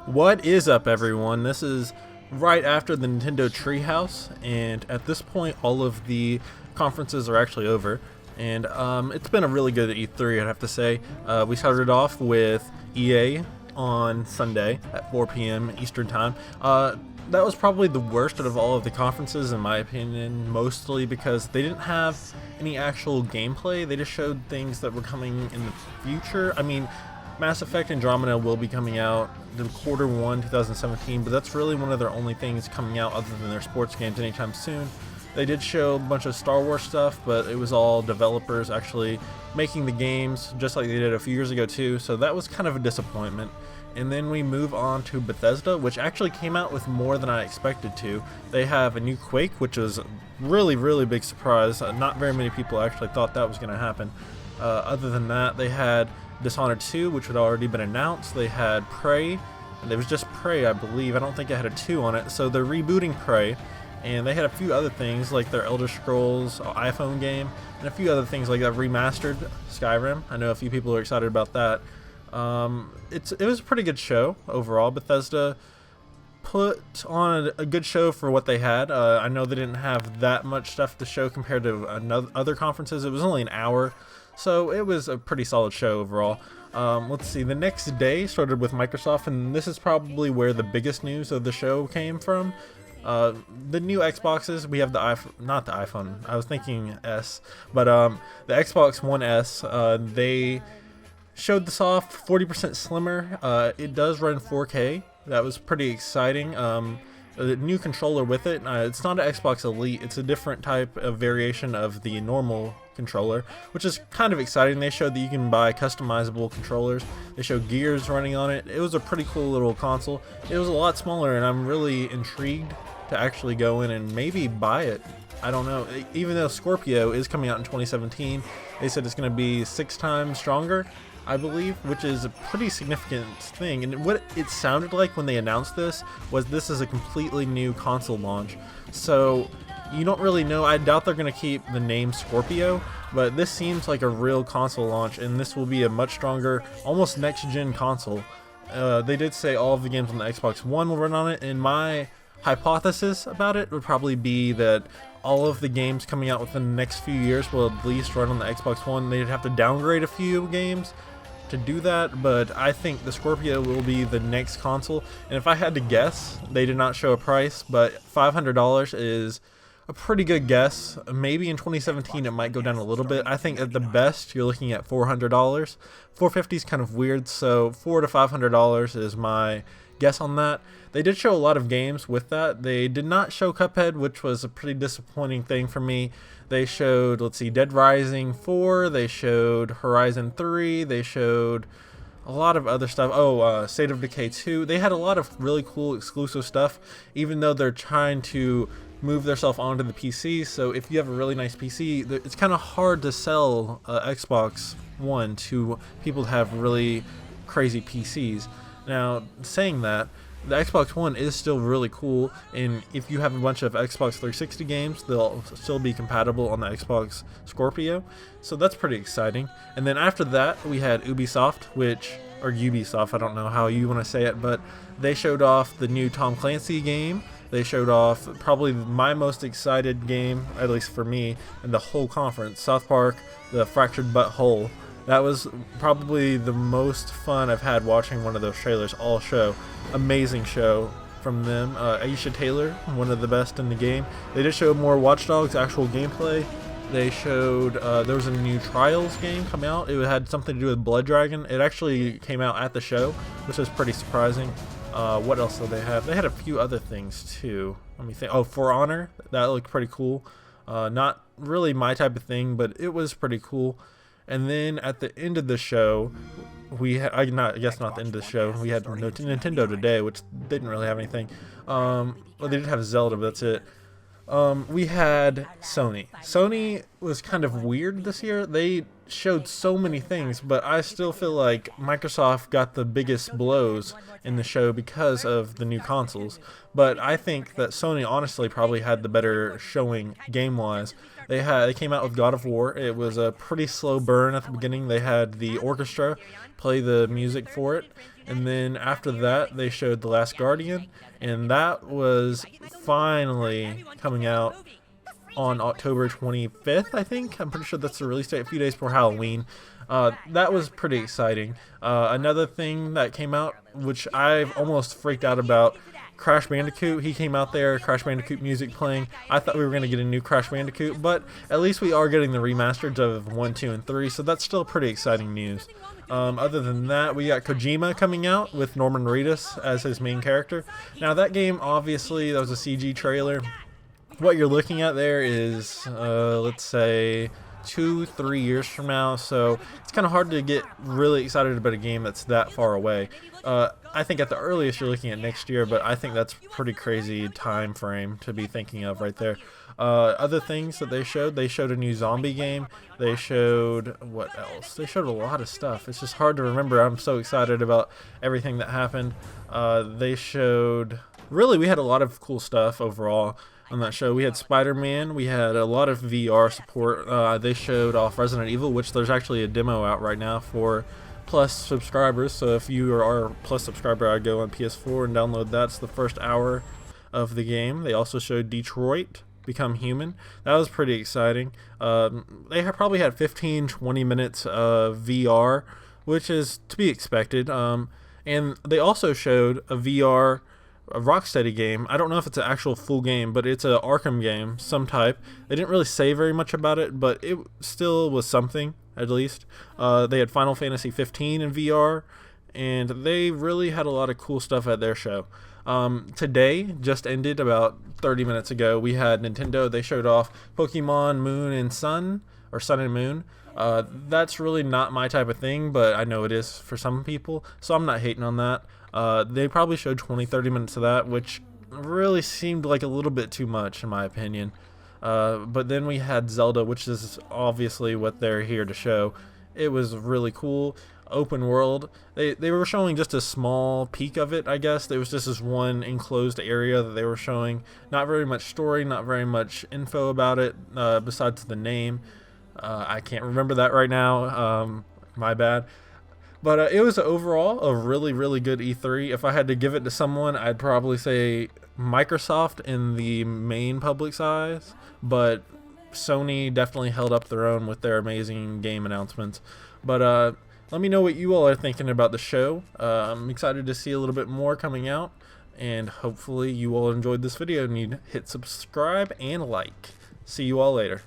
What is up, everyone? This is right after the Nintendo Treehouse, and at this point, all of the conferences are actually over. And it's been a really good E3, I'd have to say. We started off with EA on Sunday at 4 p.m. Eastern Time. That was probably the worst out of all of the conferences, in my opinion, mostly because they didn't have any actual gameplay. They just showed things that were coming in the future. I mean, Mass Effect Andromeda will be coming out in Q1 2017, but that's really one of their only things coming out other than their sports games anytime soon. They did show a bunch of Star Wars stuff, but it was all developers actually making the games, just like they did a few years ago too, so that was kind of a disappointment. And then we move on to Bethesda, which actually came out with more than I expected to. They have a new Quake, which was really big surprise. Not very many people actually thought that was going to happen. Other than that, they had Dishonored 2, which had already been announced. They had Prey, and it was just Prey, I believe. I don't think it had a 2 on it, so they're rebooting Prey. And they had a few other things like their Elder Scrolls iPhone game, and a few other things like that remastered Skyrim. I know a few people are excited about that. It was a pretty good show overall. Bethesda put on a good show for what they had. I know they didn't have that much stuff to show compared to other conferences. It was only an hour, so it was a pretty solid show overall. Let's see, the next day started with Microsoft, and this is probably where the biggest news of the show came from. The new Xboxes, we have the iPhone, not the iPhone, I was thinking S, but the Xbox One S, they showed this off, 40% slimmer. It does run 4K. That was pretty exciting. The new controller with it, it's not an Xbox Elite, it's a different type of variation of the normal controller, which is kind of exciting. They showed that you can buy customizable controllers. They showed Gears running on it. It was a pretty cool little console. It was a lot smaller, and I'm really intrigued to actually go in and maybe buy it. I don't know. Even though Scorpio is coming out in 2017, they said it's going to be 6 times stronger, I believe, which is a pretty significant thing. And what it sounded like when they announced this was this is a completely new console launch. So you don't really know. I doubt they're going to keep the name Scorpio, but this seems like a real console launch, and this will be a much stronger, almost next-gen console. They did say all of the games on the Xbox One will run on it, and my hypothesis about it would probably be that all of the games coming out within the next few years will at least run on the Xbox One. They'd have to downgrade a few games to do that, but I think the Scorpio will be the next console. And if I had to guess, they did not show a price, but $500 is a pretty good guess. Maybe in 2017 it might go down a little bit. I think at the best you're looking at $400. $450 is kind of weird, so $400 to $500 is my guess on that. They did show a lot of games with that. They did not show Cuphead, which was a pretty disappointing thing for me. They showed, let's see, Dead Rising 4, they showed Horizon 3, they showed a lot of other stuff. State of Decay 2. They had a lot of really cool exclusive stuff, even though they're trying to move themselves onto the PC. So if you have a really nice PC, it's kind of hard to sell Xbox One to people that have really crazy PCs. Now, saying that, the Xbox One is still really cool, and if you have a bunch of Xbox 360 games, they'll still be compatible on the Xbox Scorpio, so that's pretty exciting. And then after that, we had Ubisoft, or Ubisoft, I don't know how you want to say it, but they showed off the new Tom Clancy game. They showed off probably my most excited game, at least for me, in the whole conference, South Park, The Fractured But Whole. That was probably the most fun I've had watching one of those trailers all show. Amazing show from them. Aisha Taylor, one of the best in the game. They did show more Watch Dogs actual gameplay. They showed there was a new Trials game come out. It had something to do with Blood Dragon. It actually came out at the show, which was pretty surprising. What else did they have? They had a few other things too. Let me think. Oh, For Honor. That looked pretty cool. Not really my type of thing, but it was pretty cool. And then at the end of the show, we had, I guess not the end of the show, we had Nintendo today, which didn't really have anything. Well, they did have Zelda, but that's it. We had Sony. Sony was kind of weird this year. They showed so many things, but I still feel like Microsoft got the biggest blows in the show because of the new consoles. But I think that Sony honestly probably had the better showing game-wise. They came out with God of War. It was a pretty slow burn at the beginning. They had the orchestra play the music for it, And then after that, they showed The Last Guardian, and that was finally coming out on October 25th, I think. I'm pretty sure that's the release date, a few days before Halloween. That was pretty exciting. Another thing that came out, which I've almost freaked out about, Crash Bandicoot. He came out there, Crash Bandicoot music playing. I thought we were going to get a new Crash Bandicoot, but at least we are getting the remasters of 1, 2, and 3, so that's still pretty exciting news. Other than that, we got Kojima coming out with Norman Reedus as his main character. Now that game, obviously, that was a CG trailer. What you're looking at there is, let's say, 2-3 years from now, so it's kind of hard to get really excited about a game that's that far away. I think at the earliest you're looking at next year, but I think that's a pretty crazy time frame to be thinking of right there. Other things that they showed a new zombie game. They showed, what else? They showed a lot of stuff. It's just hard to remember. I'm so excited about everything that happened. They showed, really, we had a lot of cool stuff overall on that show. We had Spider-Man, we had a lot of VR support. They showed off Resident Evil, which there's actually a demo out right now for Plus subscribers, so if you are a Plus subscriber, I'd go on PS4 and download that. It's the first hour of the game. They also showed Detroit Become Human. That was pretty exciting. They probably had 15-20 minutes of VR, which is to be expected. And they also showed a Rocksteady game. I don't know if it's an actual full game, but it's an Arkham game, some type. They didn't really say very much about it, but it still was something, at least. They had Final Fantasy 15 in VR, and they really had a lot of cool stuff at their show. Today, just ended about 30 minutes ago, we had Nintendo. They showed off Pokemon Moon and Sun, or Sun and Moon. That's really not my type of thing, but I know it is for some people, so I'm not hating on that. They probably showed 20-30 minutes of that, which really seemed like a little bit too much in my opinion. But then we had Zelda, which is obviously what they're here to show. It was really cool. Open world. They were showing just a small peek of it, I guess. There was just this one enclosed area that they were showing. Not very much story, not very much info about it, besides the name. I can't remember that right now. My bad. But it was overall a really, really good E3. If I had to give it to someone, I'd probably say Microsoft in the main public size, but Sony definitely held up their own with their amazing game announcements. But let me know what you all are thinking about the show. I'm excited to see a little bit more coming out, and hopefully you all enjoyed this video and you'd hit subscribe and like. See you all later.